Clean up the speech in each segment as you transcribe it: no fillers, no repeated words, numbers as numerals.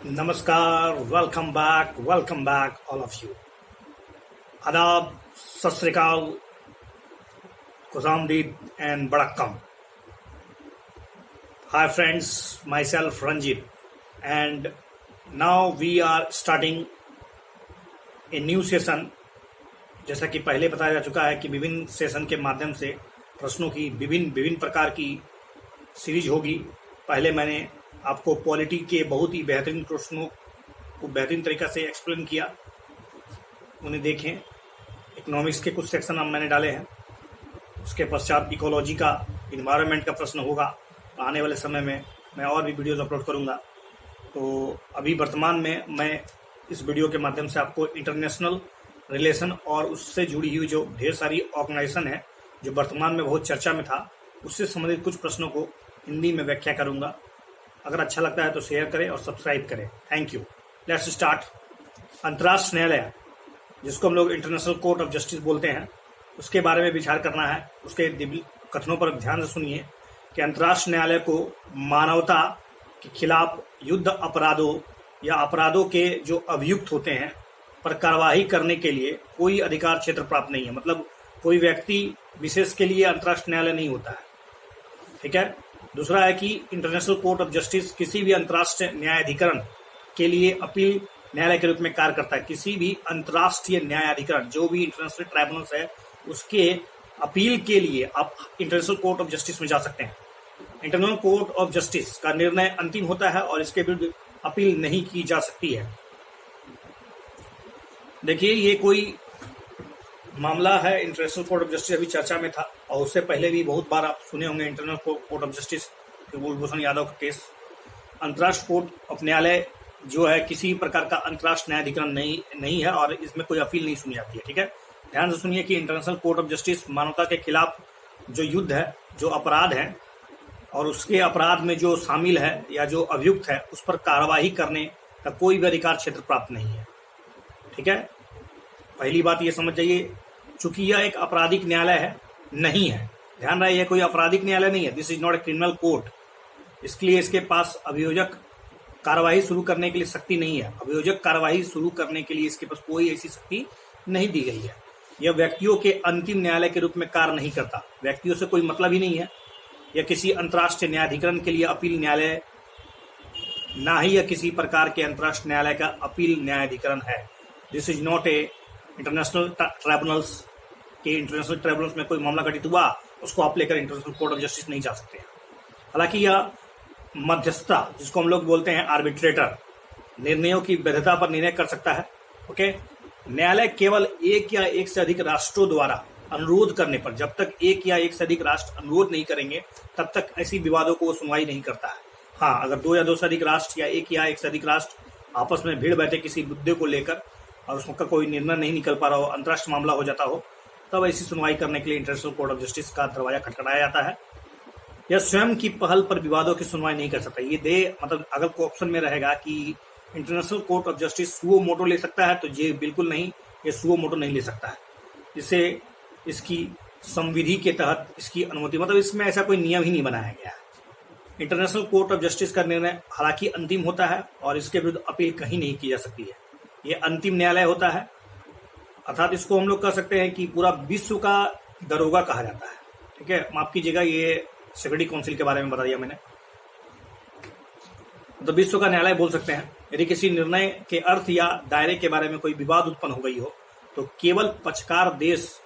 नमस्कार, welcome back all of you. आदाब, सत श्री अकाल, खुशामदीद and बड़क्कम। Hi friends, myself Ranjit and now we are starting a new session। जैसा कि पहले बताया जा चुका है कि विभिन्न सेशन के माध्यम से प्रश्नों की विभिन्न प्रकार की सीरीज होगी। पहले मैंने आपको पॉलिटी के बहुत ही बेहतरीन प्रश्नों को बेहतरीन तरीका से एक्सप्लेन किया, उन्हें देखें। इकोनॉमिक्स के कुछ सेक्शन अब मैंने डाले हैं। उसके पश्चात इकोलॉजी का, इन्वायरमेंट का प्रश्न होगा। आने वाले समय में मैं और भी वीडियोस अपलोड करूंगा। तो अभी वर्तमान में मैं इस वीडियो के माध्यम से आपको इंटरनेशनल रिलेशन और उससे जुड़ी हुई जो ढेर सारी ऑर्गेनाइजेशन है जो वर्तमान में बहुत चर्चा में था, उससे संबंधित कुछ प्रश्नों को हिंदी में व्याख्या करूंगा। अगर अच्छा लगता है तो शेयर करें और सब्सक्राइब करें। Thank you. Let's start. अंतर्राष्ट्रीय न्यायालय, जिसको हम लोग इंटरनेशनल कोर्ट ऑफ जस्टिस बोलते हैं, उसके बारे में विचार करना है। उसके कथनों पर ध्यान से सुनिए कि अंतर्राष्ट्रीय न्यायालय को मानवता के खिलाफ युद्ध अपराधों या अपराधों के जो अभियुक्त होते हैं पर कार्रवाई करने के लिए कोई अधिकार क्षेत्र प्राप्त नहीं है। मतलब कोई व्यक्ति विशेष के लिए अंतर्राष्ट्रीय न्यायालय नहीं होता है। ठीक है। दूसरा है कि इंटरनेशनल कोर्ट ऑफ जस्टिस किसी भी अंतर्राष्ट्रीय न्यायाधिकरण के लिए अपील न्यायालय के रूप में कार्य करता है। किसी भी अंतर्राष्ट्रीय न्यायाधिकरण, जो भी इंटरनेशनल ट्राइब्यूनल्स है, उसके अपील के लिए आप इंटरनेशनल कोर्ट ऑफ जस्टिस में जा सकते हैं। इंटरनेशनल कोर्ट ऑफ जस्टिस का निर्णय अंतिम होता है और इसके विरुद्ध अपील नहीं की जा सकती है। देखिए, ये कोई मामला है इंटरनेशनल कोर्ट ऑफ जस्टिस, अभी चर्चा में था और उससे पहले भी बहुत बार आप सुने होंगे international court of justice, Kulbhushan Yadav का केस। अंतर्राष्ट्रीय कोर्ट ऑफ न्यायालय जो है किसी प्रकार का अंतर्राष्ट्रीय न्यायाधिकरण नहीं है और इसमें कोई अपील नहीं सुनी जाती है। ठीक है। ध्यान से सुनिए कि इंटरनेशनल कोर्ट ऑफ जस्टिस मानवता के खिलाफ जो युद्ध है, जो अपराध है और उसके अपराध में जो शामिल है या जो अभियुक्त है, उस पर कार्रवाई करने का कोई भी अधिकार क्षेत्र प्राप्त नहीं है। ठीक है। पहली बात ये समझ जाइए, चूंकि यह एक आपराधिक न्यायालय है, नहीं है, ध्यान रहे, यह कोई आपराधिक न्यायालय नहीं है। This is not a criminal court. इसलिए इसके पास अभियोजक कार्रवाई शुरू करने के लिए शक्ति नहीं है। अभियोजक कार्रवाई शुरू करने के लिए इसके पास कोई ऐसी शक्ति नहीं दी गई है। यह व्यक्तियों के अंतिम न्यायालय के रूप में कार्य नहीं करता। व्यक्तियों से कोई मतलब ही नहीं है। यह किसी अंतर्राष्ट्रीय न्यायाधिकरण के लिए अपील न्यायालय ना ही यह किसी प्रकार के अंतर्राष्ट्रीय न्यायालय का अपील न्यायाधिकरण है। This is not a international tribunals के इंटरनेशनल ट्राइब्यूनल्स में कोई मामला घटित हुआ, उसको आप लेकर इंटरनेशनल कोर्ट ऑफ जस्टिस नहीं जा सकते। हालांकि यह मध्यस्थता, जिसको हम लोग बोलते हैं आर्बिट्रेटर, निर्णयों की वैधता पर निर्णय कर सकता है। ओके। न्यायालय केवल एक या एक से अधिक राष्ट्रों द्वारा अनुरोध करने पर, जब तक एक या एक से अधिक राष्ट्र अनुरोध नहीं करेंगे तब तक ऐसी विवादों को सुनवाई नहीं करता है। हाँ, अगर दो या दो से अधिक राष्ट्र या एक से अधिक राष्ट्र आपस में भिड़ बैठे किसी मुद्दे को लेकर और उसका कोई निर्णय नहीं निकल पा रहा हो, अंतर्राष्ट्रीय मामला हो जाता हो, तब ऐसी सुनवाई करने के लिए इंटरनेशनल कोर्ट ऑफ जस्टिस का दरवाजा खटखटाया जाता है। यह स्वयं की पहल पर विवादों की सुनवाई नहीं कर सकता। ये मतलब अगर कोई ऑप्शन में रहेगा कि international court of justice suo motu ले सकता है, तो ये बिल्कुल नहीं, ये सुओ मोटो नहीं ले सकता है। इसे इसकी संविधि के तहत इसकी अनुमति, मतलब इसमें ऐसा कोई नियम ही नहीं बनाया गया है। इंटरनेशनल कोर्ट ऑफ जस्टिस का निर्णय हालांकि अंतिम होता है और इसके विरुद्ध अपील कहीं नहीं की जा सकती है। ये अंतिम न्यायालय होता है, अर्थात इसको हम लोग कह सकते हैं कि पूरा विश्व का दरोगा कहा जाता है। ठीक है। माफ कीजिएगा, ये सिक्योरिटी काउंसिल के बारे में बता दिया मैंने। तो विश्व का न्यायालय बोल सकते हैं। यदि किसी निर्णय के अर्थ या दायरे के बारे में कोई विवाद उत्पन्न हो गई हो, तो केवल पक्षकार देश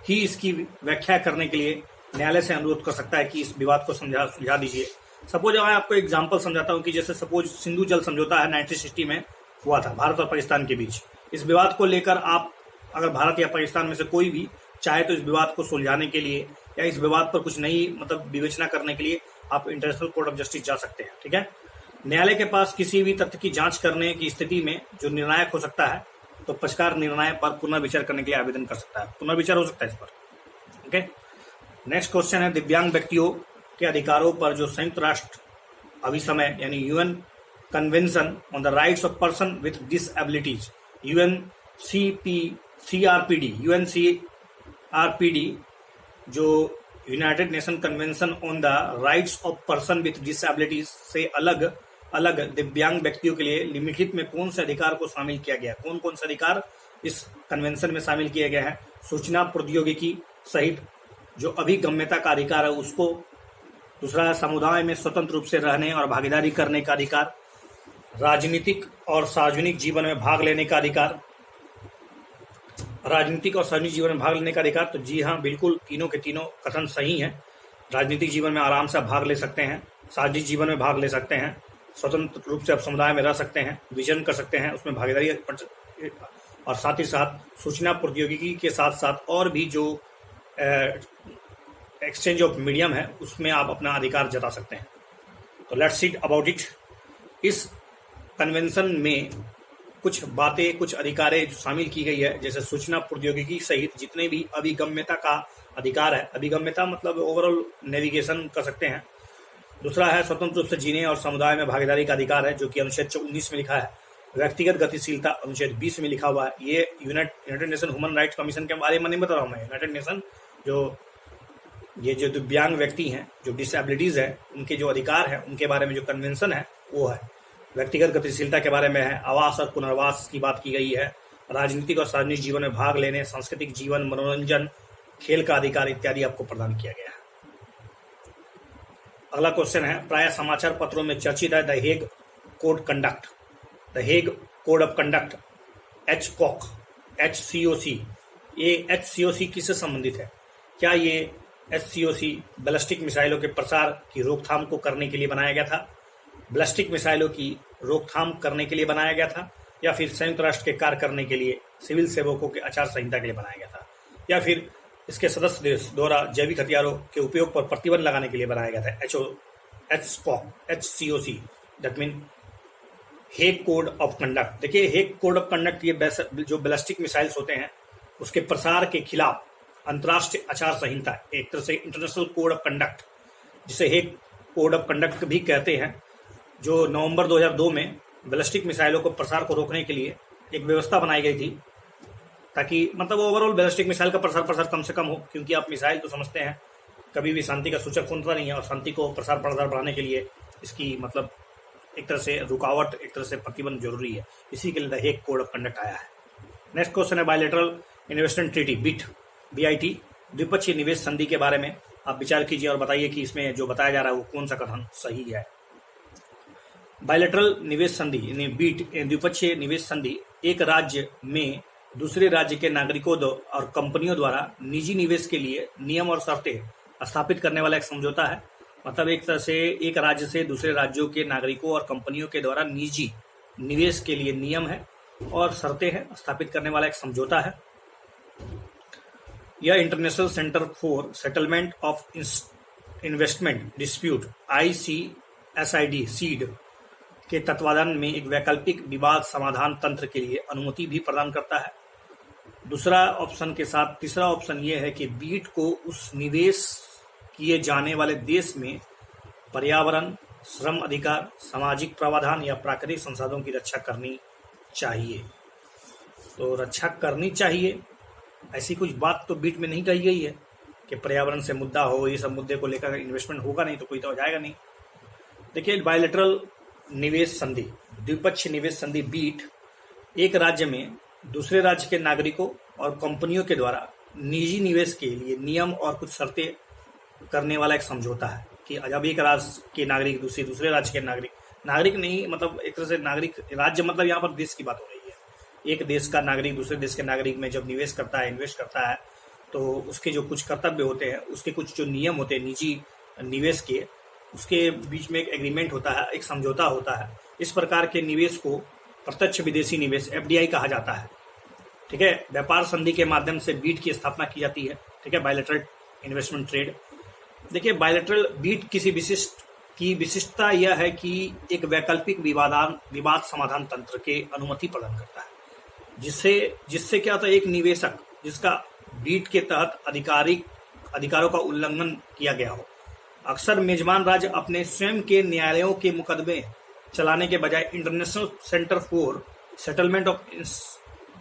ही इसकी व्याख्या करने के लिए न्यायालय से अनुरोध कर सकता है कि इस विवाद को सुलझा दीजिए। सपोज मैं आपको एग्जांपल समझाता हूं कि जैसे सपोज सिंधु जल समझौता है 1960 में हुआ था भारत और पाकिस्तान के बीच। इस विवाद को लेकर आप अगर भारत या पाकिस्तान में से कोई भी चाहे तो इस विवाद को सुलझाने के लिए या इस विवाद पर कुछ नई मतलब विवेचना करने के लिए आप इंटरनेशनल कोर्ट ऑफ जस्टिस जा सकते हैं। ठीक है। न्यायालय के पास किसी भी तथ्य की जांच करने की स्थिति में जो निर्णायक हो सकता है, तो पक्षकार निर्णय पर पुनर्विचार करने के लिए आवेदन कर सकता है। पुनर्विचार हो सकता है इस पर। ओके। नेक्स्ट क्वेश्चन है दिव्यांग व्यक्तियों के अधिकारों पर जो संयुक्त राष्ट्र अभिसमय यानी UN convention on the rights of person with disabilities, UNCRPD, जो united nation convention on the rights of person with disabilities से अलग अलग दिव्यांग व्यक्तियों के लिए निम्नलिखित में कौन से अधिकार को शामिल किया गया? कौन कौन से अधिकार इस कन्वेंशन में शामिल किए गए हैं? सूचना प्रौद्योगिकी सहित जो अभिगम्यता का अधिकार है उसको। दूसरा है समुदाय में स्वतंत्र रूप से रहने और भागीदारी करने का अधिकार। राजनीतिक और सार्वजनिक जीवन में भाग लेने का अधिकार। राजनीतिक और सार्वजनिक जीवन में भाग लेने का अधिकार, तो जी हाँ, बिल्कुल तीनों के तीनों कथन सही हैं। राजनीतिक जीवन में आराम से आप भाग ले सकते हैं, सार्वजनिक जीवन में भाग ले सकते हैं, स्वतंत्र रूप से आप समुदाय में रह सकते हैं, विजन कर सकते हैं, उसमें भागीदारी, और साथ ही साथ सूचना प्रौद्योगिकी के साथ साथ और भी जो एक्सचेंज ऑफ मीडियम है उसमें आप अपना अधिकार जता सकते हैं। तो लेट्स सी अबाउट इट। इस कन्वेंशन में कुछ बातें, कुछ अधिकारें जो शामिल की गई है, जैसे सूचना प्रौद्योगिकी सहित जितने भी अभिगम्यता का अधिकार है। अभिगम्यता मतलब ओवरऑल नेविगेशन कर सकते हैं। दूसरा है स्वतंत्र रूप से जीने और समुदाय में भागीदारी का अधिकार है, जो कि अनुच्छेद 19 में लिखा है। व्यक्तिगत गतिशीलता अनुच्छेद 20 में लिखा हुआ है। ये United nation human rights commission के बारे में नहीं बता रहा हूँ मैं। यूनाइटेड नेशन जो दिव्यांग व्यक्ति हैं, जो डिसेबिलिटीज है, उनके जो अधिकार है, उनके बारे में जो कन्वेंशन है वो है। व्यक्तिगत गतिशीलता के बारे में है। आवास और पुनर्वास की बात की गई है। राजनीतिक और सार्वजनिक जीवन में भाग लेने, सांस्कृतिक जीवन, मनोरंजन, खेल का अधिकार इत्यादि आपको प्रदान किया गया है। अगला क्वेश्चन है, प्राय समाचार पत्रों में चर्चित है the Hague code conduct. The Hague code of conduct, HCOC, HCOC, ये HCOC किससे संबंधित है? क्या ये HCOC बैलिस्टिक मिसाइलों के प्रसार की रोकथाम को करने के लिए बनाया गया था? बैलिस्टिक मिसाइलों की रोकथाम करने के लिए बनाया गया था, या फिर संयुक्त राष्ट्र के कार्य करने के लिए सिविल सेवकों के आचार संहिता के लिए बनाया गया था, या फिर इसके सदस्य देश द्वारा जैविक हथियारों के उपयोग पर प्रतिबंध लगाने के लिए बनाया गया था? HCOC that mean Hague code of conduct. देखिए, हेग कोड ऑफ कंडक्ट ये जो बैलिस्टिक मिसाइल्स होते हैं उसके प्रसार के खिलाफ अंतर्राष्ट्रीय आचार संहिता, एक तरह से इंटरनेशनल कोड ऑफ कंडक्ट, जिसे हेग कोड ऑफ कंडक्ट भी कहते हैं, जो नवंबर 2002 में बैलिस्टिक मिसाइलों को प्रसार को रोकने के लिए एक व्यवस्था बनाई गई थी, ताकि मतलब ओवरऑल बैलिस्टिक मिसाइल का प्रसार कम से कम हो, क्योंकि आप मिसाइल तो समझते हैं कभी भी शांति का सूचक होता नहीं है, और शांति को प्रसार बढ़ाने के लिए इसकी मतलब एक तरह से रुकावट, एक तरह से प्रतिबंध जरूरी है। इसी के लिए the Hague code of conduct आया है। नेक्स्ट क्वेश्चन है बायलैटरल इन्वेस्टमेंट ट्रीटी, BIT, द्विपक्षीय निवेश संधि के बारे में आप विचार कीजिए और बताइए कि इसमें जो बताया जा रहा है वो कौन सा कथन सही है। बायलैटरल निवेश संधि यानी बीट, द्विपक्षीय निवेश संधि एक राज्य में दूसरे राज्य के नागरिकों और कंपनियों द्वारा निजी निवेश के लिए नियम और शर्तें स्थापित करने वाला एक समझौता है। मतलब एक तरह से एक राज्य से दूसरे राज्यों के नागरिकों और कंपनियों के द्वारा निजी निवेश के लिए नियम है और शर्तें हैं स्थापित करने वाला एक समझौता है। यह international centre for settlement of investment dispute ICSID seed के तत्वाधान में एक वैकल्पिक विवाद समाधान तंत्र के लिए अनुमति भी प्रदान करता है। दूसरा ऑप्शन के साथ तीसरा ऑप्शन यह है कि बीट को उस निवेश किए जाने वाले देश में पर्यावरण, श्रम अधिकार, सामाजिक प्रावधान या प्राकृतिक संसाधनों की रक्षा करनी चाहिए। तो रक्षा करनी चाहिए, ऐसी कुछ बात तो बीट में नहीं कही गई है कि पर्यावरण से मुद्दा हो, ये सब मुद्दे को लेकर इन्वेस्टमेंट होगा नहीं तो कोई तो जाएगा नहीं। देखिए, बायलैटरल निवेश संधि, द्विपक्षीय निवेश संधि बीट एक राज्य में दूसरे राज्य के नागरिकों और कंपनियों के द्वारा निजी निवेश के लिए नियम और कुछ शर्तें करने वाला एक समझौता है कि जब एक राज्य के नागरिक दूसरे राज्य के नागरिक नहीं, मतलब एक तरह से नागरिक, राज्य मतलब यहाँ पर देश की बात हो रही है। एक देश का नागरिक दूसरे देश के नागरिक में जब निवेश करता है, इन्वेस्ट करता है, तो उसके जो कुछ कर्तव्य होते हैं, उसके कुछ जो नियम होते हैं निजी निवेश के, उसके बीच में एक एग्रीमेंट होता है, एक समझौता होता है। इस प्रकार के निवेश को प्रत्यक्ष विदेशी निवेश FDI कहा जाता है। ठीक है, व्यापार संधि के माध्यम से बीट की स्थापना की जाती है। ठीक है, बायलैटरल इन्वेस्टमेंट ट्रेड। देखिए, बायलैटरल बीट किसी विशिष्टता यह है कि एक वैकल्पिक विवाद समाधान तंत्र के अनुमति प्रदान करता है, जिससे क्या होता है, एक निवेशक जिसका बीट के तहत अधिकारों का उल्लंघन किया गया हो, अक्सर मेजबान राज्य अपने स्वयं के न्यायालयों के मुकदमे चलाने के बजाय international centre for settlement of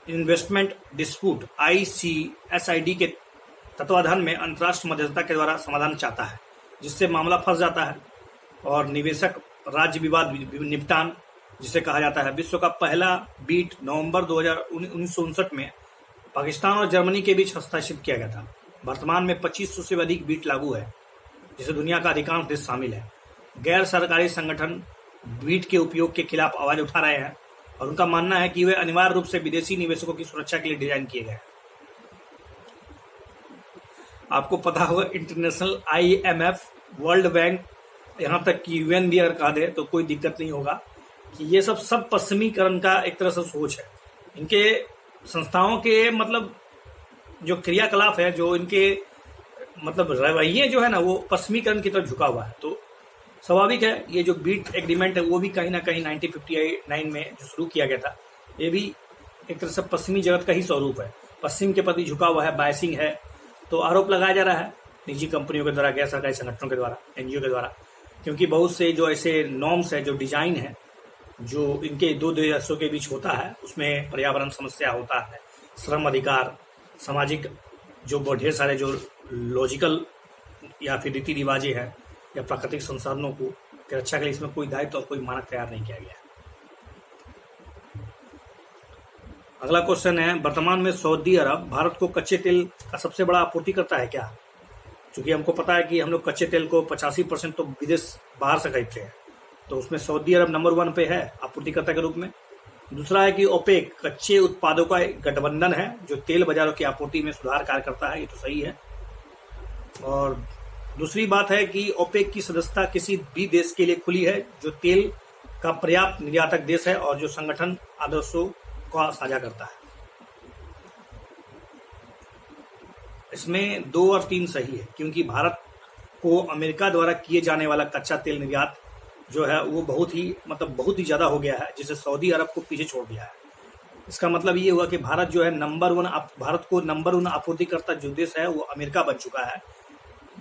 investment dispute ICSID के तत्वाधान में अंतर्राष्ट्रीय मध्यस्थता के द्वारा समाधान चाहता है, जिससे मामला फंस जाता है और निवेशक राज्य विवाद निपटान जिसे कहा जाता है। विश्व का पहला बीट नवंबर 1959 में पाकिस्तान और जर्मनी के बीच हस्ताक्षरित किया गया था। वर्तमान में 2500 से अधिक बीट लागू है, जिसे दुनिया का अधिकांश देश शामिल है। गैर सरकारी संगठन बीट के उपयोग के खिलाफ आवाज उठा रहे हैं और उनका मानना है कि वे अनिवार्य रूप से विदेशी निवेशकों की सुरक्षा के लिए डिजाइन किए गए हैं। आपको पता होगा इंटरनेशनल IMF, वर्ल्ड बैंक, यहाँ तक कि UN भी अगर कहा दे तो कोई दिक्कत नहीं होगा कि ये सब पश्चिमीकरण का एक तरह से सोच है। इनके संस्थाओं के मतलब जो क्रियाकलाप है, जो इनके मतलब रवैये जो है ना, वो पश्चिमीकरण की तरफ झुका हुआ है। तो स्वाभाविक है ये जो बीट एग्रीमेंट है वो भी कहीं ना कहीं 1959 में जो शुरू किया गया था, ये भी एक तरह से पश्चिमी जगत का ही स्वरूप है। पश्चिम के प्रति झुका हुआ है, बायसिंग है। तो आरोप लगाया जा रहा है निजी कंपनियों के द्वारा, गैर सरकारी संगठनों के द्वारा, NGO के द्वारा, क्योंकि बहुत से जो ऐसे नॉर्म्स है, जो डिजाइन है, जो इनके दो देशों के बीच होता है, उसमें पर्यावरण समस्या होता है, श्रम अधिकार, सामाजिक जो ढेर सारे जो लॉजिकल या फिर रीति रिवाजें हैं या प्राकृतिक संसाधनों को की रक्षा के लिए इसमें कोई दायित्व और कोई मानक तैयार नहीं किया गया। अगला क्वेश्चन है, वर्तमान में सऊदी अरब भारत को कच्चे तेल का सबसे बड़ा आपूर्तिकर्ता है क्या? क्योंकि हमको पता है कि हम लोग कच्चे तेल को 85% तो विदेश बाहर से खरीदते हैं, तो उसमें सऊदी अरब नंबर 1 पे है आपूर्तिकर्ता के रूप में। दूसरा है कि ओपेक कच्चे उत्पादों का एक गठबंधन है जो तेल बाजारों की आपूर्ति में सुधार कार्य करता है, ये तो सही है। और दूसरी बात है कि ओपेक की सदस्यता किसी भी देश के लिए खुली है जो तेल का पर्याप्त निर्यातक देश है और जो संगठन आदर्शों का साझा करता है। इसमें 2 और 3 सही है, क्योंकि भारत को अमेरिका द्वारा किए जाने वाला कच्चा तेल निर्यात जो है वो बहुत ही ज्यादा हो गया है, जिसे सऊदी अरब को पीछे छोड़ दिया है। इसका मतलब ये हुआ कि भारत जो है भारत को नंबर 1 आपूर्तिकर्ता जो देश है वो अमेरिका बन चुका है।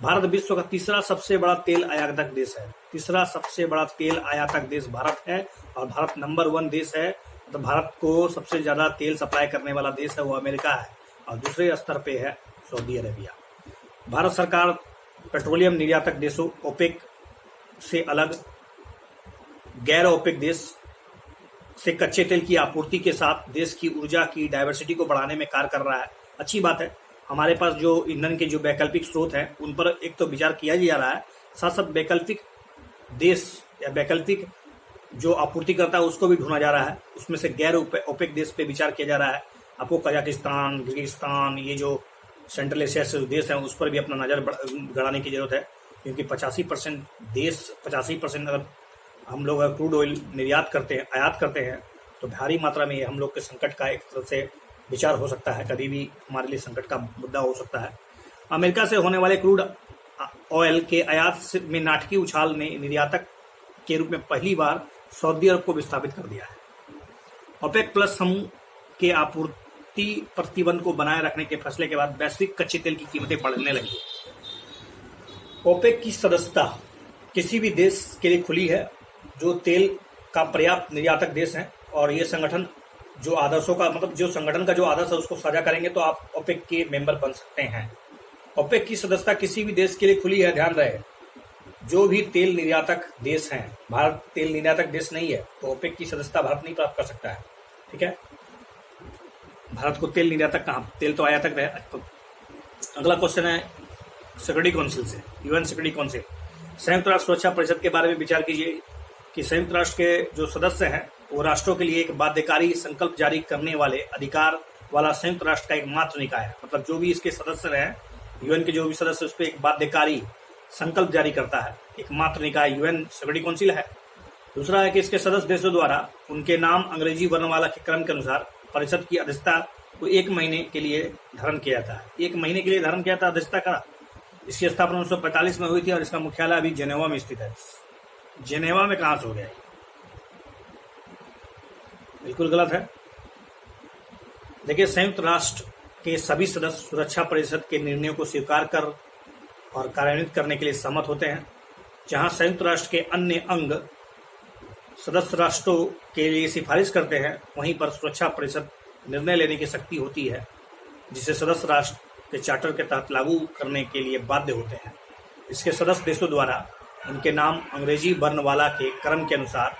भारत विश्व का तीसरा सबसे बड़ा तेल आयातक देश है। तीसरा सबसे बड़ा तेल आयातक देश भारत है और भारत नंबर 1 देश है। तो भारत को सबसे ज्यादा तेल सप्लाई करने वाला देश है वो अमेरिका है और दूसरे स्तर पे है सऊदी अरेबिया। भारत सरकार पेट्रोलियम निर्यातक देशों ओपेक से अलग गैर ओपेक देश से कच्चे तेल की आपूर्ति के साथ देश की ऊर्जा की डाइवर्सिटी को बढ़ाने में कार्य कर रहा है। अच्छी बात है, हमारे पास जो ईंधन के जो वैकल्पिक स्रोत हैं उन पर एक तो विचार किया जा रहा है, साथ साथ वैकल्पिक देश या वैकल्पिक जो आपूर्तिकर्ता है उसको भी ढूंढा जा रहा है। उसमें से गैर ओपेक देश पे विचार किया जा रहा है। आपको कजाकिस्तान, किर्गिस्तान, ये जो सेंट्रल एशिया से देश हैं उस पर भी अपना नजर गड़ाने की जरूरत है, क्योंकि 85% अगर हम लोग क्रूड ऑयल निर्यात करते हैं, आयात करते हैं, तो भारी मात्रा में हम लोग के संकट का एक तरह से विचार हो सकता है, कभी भी हमारे लिए संकट का मुद्दा हो सकता है। अमेरिका से होने वाले क्रूड ऑयल के आयात में नाटकीय उछाल ने निर्यातक के रूप में पहली बार सऊदी अरब को विस्थापित कर दिया है। ओपेक प्लस समूह के आपूर्ति प्रतिबंध को बनाए रखने के फैसले के बाद वैश्विक कच्चे तेल की कीमतें बढ़ने लगी। ओपेक की सदस्यता किसी भी देश के लिए खुली है जो तेल का पर्याप्त निर्यातक देश है, और ये संगठन जो आदर्शों का जो संगठन का जो आदर्श है उसको साझा करेंगे तो आप ओपेक के मेंबर बन सकते हैं। ओपेक की सदस्यता किसी भी देश के लिए खुली है, ध्यान रहे, जो भी तेल निर्यातक देश हैं। भारत तेल निर्यातक देश नहीं है तो ओपेक की सदस्यता भारत नहीं प्राप्त कर सकता है। ठीक है, भारत को तेल निर्यातक कहाँ, तेल तो आयातक रहे। तो अगला क्वेश्चन है सिक्योरिटी काउंसिल से, यूएन सिक्योरिटी काउंसिल, संयुक्त राष्ट्र सुरक्षा परिषद के बारे में विचार कीजिए कि संयुक्त राष्ट्र के जो सदस्य हैं वो राष्ट्रों के लिए एक बाध्यकारी संकल्प जारी करने वाले अधिकार वाला संयुक्त राष्ट्र का एक मात्र निकाय है। मतलब जो भी इसके सदस्य हैं, यूएन के जो भी सदस्य, उस पर एक बाध्यकारी संकल्प जारी करता है, एक मात्र निकाय यूएन सिक्योरिटी काउंसिल है। दूसरा है कि इसके सदस्य देशों द्वारा उनके नाम अंग्रेजी वर्णमाला के क्रम के अनुसार परिषद की अध्यक्षता को 1 महीने के लिए धारण किया जाता है। 1 महीने के लिए धारण किया था अध्यक्षता का। इसकी स्थापना 1945 में हुई थी और इसका मुख्यालय अभी जेनेवा में स्थित है। जेनेवा में कहां से हो गया, बिल्कुल गलत है। देखिए, संयुक्त राष्ट्र के सभी सदस्य सुरक्षा परिषद के निर्णयों को स्वीकार कर और कार्यान्वित करने के लिए सहमत होते हैं। जहां संयुक्त राष्ट्र के अन्य अंग सदस्य राष्ट्रों के लिए सिफारिश करते हैं, वहीं पर सुरक्षा परिषद निर्णय लेने की शक्ति होती है, जिसे सदस्य राष्ट्र के चार्टर के तहत लागू करने के लिए बाध्य होते हैं। इसके सदस्य देशों द्वारा उनके नाम अंग्रेजी वर्णमाला के क्रम के अनुसार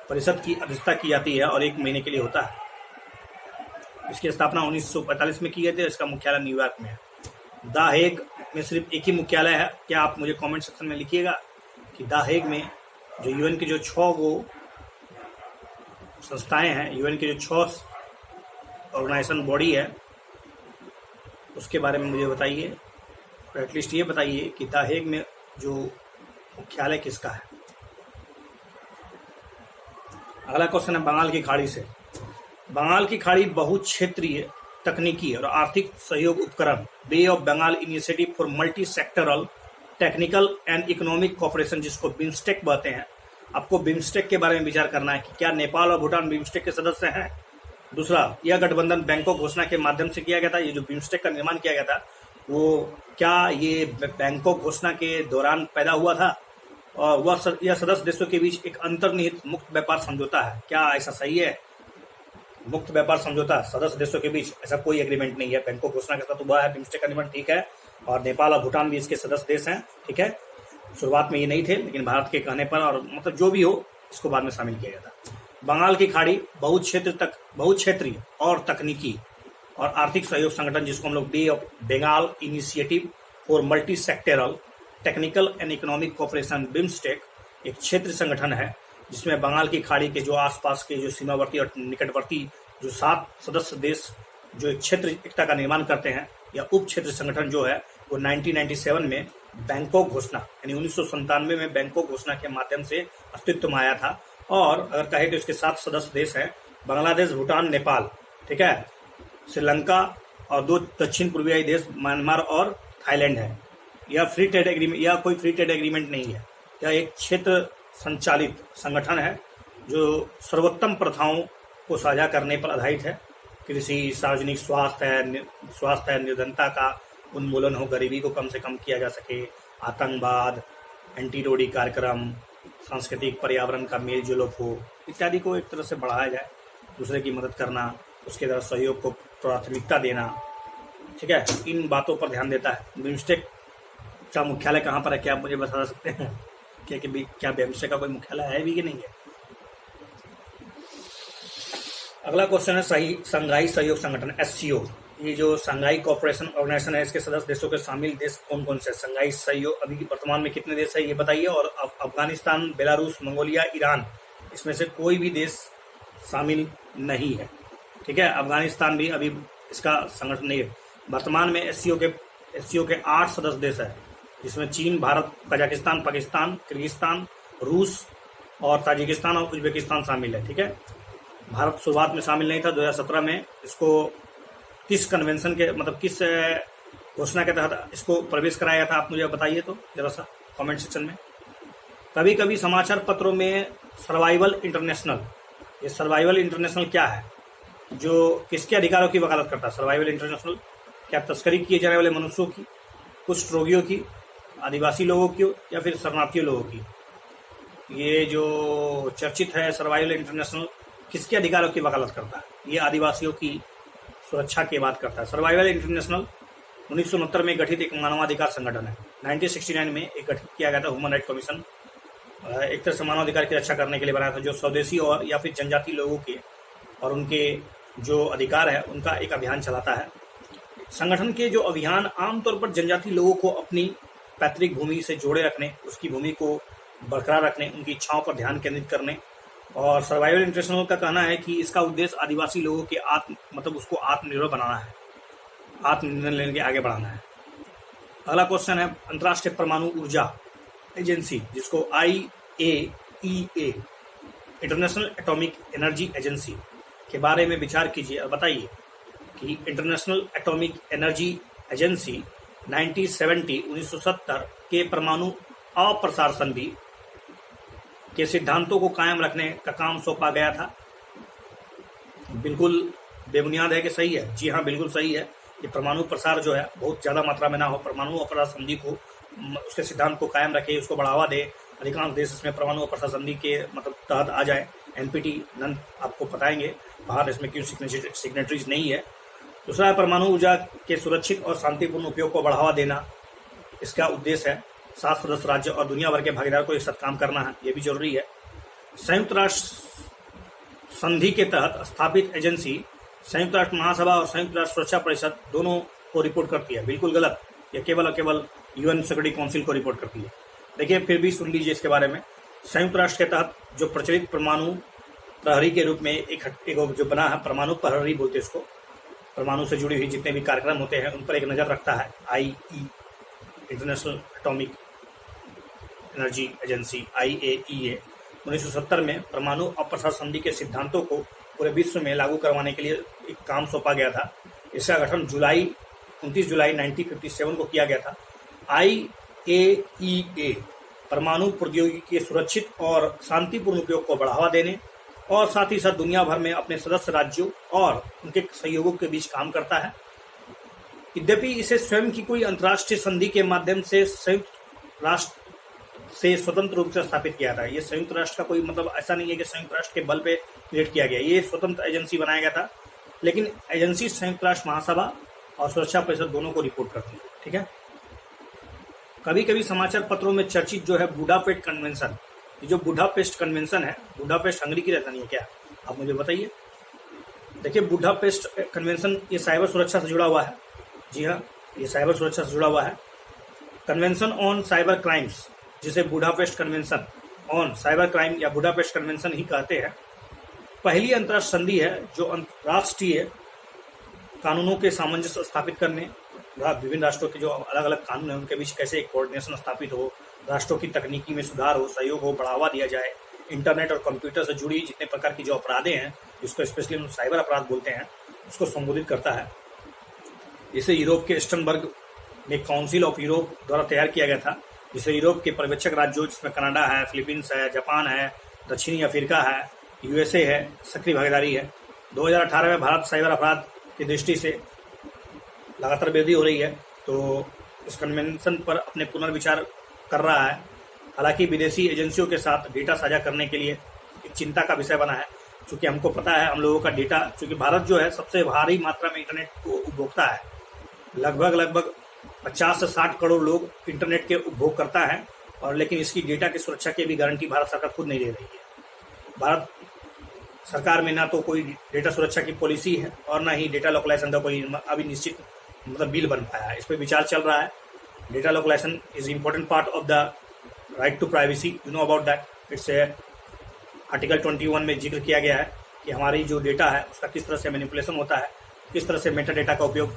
परिषद की अध्यक्षता की जाती है और 1 महीने के लिए होता है। इसकी स्थापना 1945 में की गई थी। इसका मुख्यालय न्यूयॉर्क में है। द हेग में सिर्फ एक ही मुख्यालय है। क्या आप मुझे कमेंट सेक्शन में लिखिएगा कि द हेग में जो यूएन के जो 6 गो संस्थाएं हैं, यूएन के जो 6 ऑर्गेनाइजेशन बॉडी है, उसके बारे में मुझे बताइए। और एटलीस्ट ये बताइए कि द हेग में जो मुख्यालय किसका है। अगला क्वेश्चन है बंगाल की खाड़ी से। बंगाल की खाड़ी बहुक्षेत्रीय तकनीकी और आर्थिक सहयोग उपक्रम bay of Bengal initiative for multi sectoral technical and economic cooperation, जिसको बिम्स्टेक कहते हैं। आपको बिम्स्टेक के बारे में विचार करना है कि क्या नेपाल और भूटान बिम्स्टेक के सदस्य हैं। दूसरा, यह गठबंधन बैंकॉक घोषणा के माध्यम से किया गया था। ये जो बिम्स्टेक का निर्माण किया गया था, वो क्या ये बैंकॉक घोषणा के दौरान पैदा हुआ था और यह सदस्य देशों के बीच एक अंतर्निहित मुक्त व्यापार समझौता है। क्या ऐसा सही है? मुक्त व्यापार समझौता सदस्य देशों के बीच, ऐसा कोई एग्रीमेंट नहीं है। बैंकॉक घोषणा के साथ हुआ है बिम्स्टेक का निर्माण, ठीक है। और नेपाल और भूटान भी इसके सदस्य देश हैं, ठीक है। शुरुआत में ये नहीं थे, लेकिन भारत के कहने पर और मतलब जो भी हो, इसको बाद में शामिल किया गया था। बंगाल की खाड़ी बहुक्षेत्रीय और तकनीकी और आर्थिक सहयोग संगठन, जिसको हम लोग bay of Bengal initiative for multi sectoral technical and economic cooperation BIMSTEC, एक क्षेत्रीय संगठन है जिसमें बंगाल की खाड़ी के जो आसपास के जो सीमावर्ती और निकटवर्ती जो 7 सदस्य देश जो एक क्षेत्र एकता का निर्माण करते हैं, या उप क्षेत्र संगठन जो है वो 1997 में बैंकॉक घोषणा यानी 1997 में बैंकॉक घोषणा के माध्यम से अस्तित्व में आया था। और अगर कहे तो इसके 7 सदस्य देश हैं बांग्लादेश, भूटान, नेपाल, ठीक है, श्रीलंका और 2 दक्षिण पूर्वी देश म्यांमार और थाईलैंड है। यह फ्री ट्रेड एग्रीमेंट या कोई फ्री ट्रेड एग्रीमेंट नहीं है। यह एक क्षेत्र संचालित संगठन है जो सर्वोत्तम प्रथाओं को साझा करने पर आधारित है। कृषि, सार्वजनिक स्वास्थ्य, निर्धनता का उन्मूलन हो, गरीबी को कम से कम किया जा सके, आतंकवाद, एंटी रोडी कार्यक्रम, सांस्कृतिक पर्यावरण का मेल जोल हो, इत्यादि को एक तरह से बढ़ाया जाए। दूसरे की मदद करना, उसके तरफ सहयोग को प्राथमिकता देना, ठीक है, इन बातों पर ध्यान देता है। बिम्स्टेक का मुख्यालय कहाँ पर है, क्या आप मुझे बता सकते हैं? क्या बिम्स्टेक का कोई मुख्यालय है भी कि नहीं है? अगला क्वेश्चन है संघाई सहयोग संगठन SCO। ये जो संघाई कोऑपरेशन ऑर्गेनाइजेशन है, इसके सदस्य देशों के शामिल देश कौन कौन से? संघाई सहयोग अभी वर्तमान में कितने देश है ये बताइए। और अफगानिस्तान, बेलारूस, मंगोलिया, ईरान, इसमें से कोई भी देश शामिल नहीं है, ठीक है। अफगानिस्तान भी अभी इसका संगठन नहीं है। वर्तमान में SCO के 8 सदस्य देश है, जिसमें चीन, भारत, कजाकिस्तान, पाकिस्तान, किर्गिस्तान, रूस और ताजिकिस्तान और उज्बेकिस्तान शामिल है, ठीक है। भारत शुरुआत में शामिल नहीं था। 2017 में इसको किस कन्वेंशन के मतलब किस घोषणा के तहत इसको प्रवेश कराया था, आप मुझे बताइए तो जरा सा कमेंट सेक्शन में। कभी कभी समाचार पत्रों में सर्वाइवल इंटरनेशनल, ये सर्वाइवल इंटरनेशनल क्या है, जो किसके अधिकारों की वकालत करता है? सर्वाइवल इंटरनेशनल क्या तस्करी किए जाने वाले मनुष्यों की, कुष्ठ रोगियों की, आदिवासी लोगों की या फिर शरणार्थियों लोगों की? ये जो चर्चित है सर्वाइवल इंटरनेशनल, किसके अधिकारों की वकालत करता है? ये आदिवासियों की सुरक्षा की बात करता है। सर्वाइवल इंटरनेशनल 1969 में गठित एक मानवाधिकार संगठन है। 1969 में एक गठित किया गया था ह्यूमन राइट कमीशन, एक तरह से मानवाधिकार की रक्षा करने के लिए बनाया था, जो स्वदेशी और या फिर जनजाति लोगों के और उनके जो अधिकार है उनका एक अभियान चलाता है। संगठन के जो अभियान आमतौर पर जनजाति लोगों को अपनी पैतृक भूमि से जोड़े रखने, उसकी भूमि को बरकरार रखने, उनकी इच्छाओं पर ध्यान केंद्रित करने, और सर्वाइवल इंटरनेशनल का कहना है कि इसका उद्देश्य आदिवासी लोगों के उसको आत्मनिर्भर बनाना है, आत्मनिर्भर लेने के आगे बढ़ाना है। अगला क्वेश्चन है अंतर्राष्ट्रीय परमाणु ऊर्जा एजेंसी, जिसको IAEA international atomic energy agency के बारे में विचार कीजिए और बताइए कि इंटरनेशनल एटॉमिक एनर्जी एजेंसी 1970 के परमाणु अप्रसार संधि के सिद्धांतों को कायम रखने का काम सौंपा गया था। बिल्कुल बेबुनियाद है कि सही है? जी हाँ, बिल्कुल सही है कि परमाणु प्रसार जो है बहुत ज़्यादा मात्रा में ना हो, परमाणु अप्रसार संधि को उसके सिद्धांत को कायम रखे, उसको बढ़ावा दे। अधिकांश देश इसमें परमाणु अप्रसार संधि के तहत आ जाए। NPT नन आपको बताएंगे, भारत इसमें क्यों सिग्नेटरीज नहीं है। दूसरा, परमाणु ऊर्जा के सुरक्षित और शांतिपूर्ण उपयोग को बढ़ावा देना इसका उद्देश्य है। 7 सदस्य राज्य और दुनिया भर के भागीदार को एक साथ काम करना है, ये भी जरूरी है। संयुक्त राष्ट्र संधि के तहत स्थापित एजेंसी संयुक्त राष्ट्र महासभा और संयुक्त राष्ट्र सुरक्षा परिषद दोनों को रिपोर्ट करती है। बिल्कुल गलत, यह केवल और केवल यूएन सिक्योरिटी काउंसिल को रिपोर्ट करती है। देखिए, फिर भी सुन लीजिए इसके बारे में। संयुक्त राष्ट्र के तहत जो प्रचलित परमाणु प्रहरी के रूप में एक जो बना है, परमाणु प्रहरी बोलते हैं इसको, परमाणु से जुड़ी हुई जितने भी कार्यक्रम होते हैं उन पर एक नज़र रखता है IAEA, international atomic energy agency, IAEA। 1970 में परमाणु अप्रसार संधि के सिद्धांतों को पूरे विश्व में लागू करवाने के लिए एक काम सौंपा गया था। इसका गठन 29 जुलाई 1957 को किया गया था। IAEA परमाणु प्रौद्योगिकी के सुरक्षित और शांतिपूर्ण उपयोग को बढ़ावा देने और साथ ही साथ दुनिया भर में अपने सदस्य राज्यों और उनके सहयोगों के बीच काम करता है। यद्यपि इसे स्वयं की कोई अंतर्राष्ट्रीय संधि के माध्यम से संयुक्त राष्ट्र से स्वतंत्र रूप से स्थापित किया था। ये संयुक्त राष्ट्र का कोई मतलब ऐसा नहीं है कि संयुक्त राष्ट्र के बल पे क्रिएट किया गया, ये स्वतंत्र एजेंसी बनाया गया था। लेकिन एजेंसी संयुक्त राष्ट्र महासभा और सुरक्षा परिषद दोनों को रिपोर्ट करती है। ठीक है, कभी कभी समाचार पत्रों में चर्चित जो है बुडापेस्ट कन्वेंशन, ये जो बुडापेस्ट कन्वेंशन है, बुडापेस्ट हंगरी की राजधानी है क्या, आप मुझे बताइए। देखिए, बुडापेस्ट कन्वेंशन ये साइबर सुरक्षा से जुड़ा हुआ है। जी हाँ, ये साइबर सुरक्षा से जुड़ा हुआ है। कन्वेंशन ऑन साइबर क्राइम्स, जिसे Budapest convention on cyber crime या बुडापेस्ट कन्वेंशन ही कहते हैं, पहली अंतर्राष्ट्रीय संधि है जो अंतर्राष्ट्रीय कानूनों के सामंजस्य स्थापित करने, विभिन्न राष्ट्रों के जो अलग अलग कानून हैं उनके बीच कैसे एक कोऑर्डिनेशन स्थापित हो, राष्ट्रों की तकनीकी में सुधार हो, सहयोग हो, बढ़ावा दिया जाए, इंटरनेट और कंप्यूटर से जुड़ी जितने प्रकार की जो अपराधे हैं जिसको स्पेशली हम साइबर अपराध बोलते हैं, उसको संबोधित करता है। इसे यूरोप के स्टर्नबर्ग में काउंसिल ऑफ यूरोप द्वारा तैयार किया गया था, जिसे यूरोप के पर्यवेक्षक राज्यों जिसमें कनाडा है, फिलीपींस है, जापान है, दक्षिणी अफ्रीका है, USA है, सक्रिय भागीदारी है। 2018 में भारत साइबर अपराध की दृष्टि से लगातार वृद्धि हो रही है, तो इस कन्वेंशन पर अपने पुनर्विचार कर रहा है। हालांकि विदेशी एजेंसियों के साथ डेटा साझा करने के लिए एक चिंता का विषय बना है, क्योंकि हमको पता है हम लोगों का डेटा, क्योंकि भारत जो है सबसे भारी मात्रा में इंटरनेट को उपभोक्ता है, लगभग 50 से 60 करोड़ लोग इंटरनेट के उपभोग करता है, और लेकिन इसकी डेटा की सुरक्षा की भी गारंटी भारत सरकार खुद नहीं ले रही है। भारत सरकार में ना तो कोई डेटा सुरक्षा की पॉलिसी है और ना ही डेटा लोकलाइजेशन का कोई अभी निश्चित मतलब बिल बन पाया है। इस पर विचार चल रहा है। Data localisation is important part of the right to privacy, you know about that. It's article 21 में जिक्र किया गया है कि हमारी जो डेटा है उसका किस तरह से मैनिपुलेशन होता है, किस तरह से मेटा डेटा का उपयोग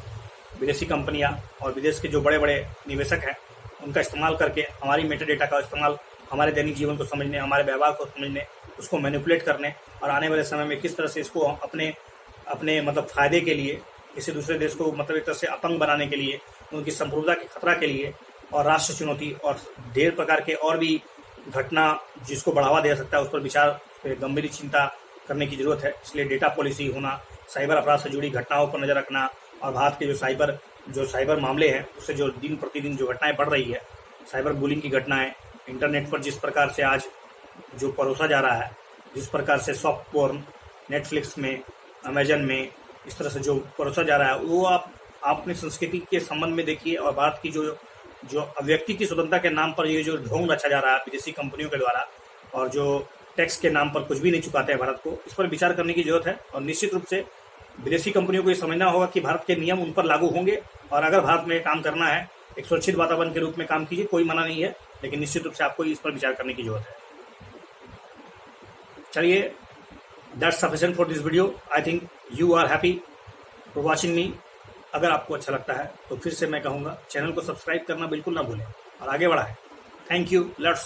विदेशी कंपनियां और विदेश के जो बड़े बड़े निवेशक हैं उनका इस्तेमाल करके हमारी मेटा डेटा का इस्तेमाल हमारे दैनिक जीवन को समझने, हमारे व्यवहार को समझने, उसको मैनिपुलेट करने और आने वाले समय में किस तरह से इसको अपने मतलब फायदे के लिए, किसी दूसरे देश को मतलब एक तरह से अपंग बनाने के लिए, उनकी संप्रभुता के खतरा के लिए और राष्ट्र चुनौती और ढेर प्रकार के और भी घटना जिसको बढ़ावा दे सकता है उस पर विचार, गंभीर चिंता करने की जरूरत है। इसलिए डेटा पॉलिसी होना, साइबर अपराध से जुड़ी घटनाओं पर नजर रखना और भारत के जो साइबर मामले हैं उससे जो दिन प्रतिदिन जो घटनाएं बढ़ रही है, साइबर बुलिंग की घटनाएं, इंटरनेट पर जिस प्रकार से आज जो परोसा जा रहा है, जिस प्रकार से सॉफ्ट पोर्न नेटफ्लिक्स में, अमेजन में इस तरह से जो परोसा जा रहा है, वो आप अपनी संस्कृति के संबंध में देखिए। और भारत की जो अभिव्यक्ति की स्वतंत्रता के नाम पर ये जो ढोंग रचा जा रहा है विदेशी कंपनियों के द्वारा, और जो टैक्स के नाम पर कुछ भी नहीं चुकाते हैं भारत को, इस पर विचार करने की जरूरत है। और निश्चित रूप से विदेशी कंपनियों को ये समझना होगा कि भारत के नियम उन पर लागू होंगे, और अगर भारत में काम करना है एक सुरक्षित वातावरण के रूप में काम कीजिए, कोई मना नहीं है, लेकिन निश्चित रूप से आपको इस पर विचार करने की जरूरत है। चलिए, that's sufficient for this video. I think you are happy for watching me. अगर आपको अच्छा लगता है तो फिर से मैं कहूँगा चैनल को सब्सक्राइब करना बिल्कुल ना भूलें और आगे बढ़ाएं। Thank you. लेट्स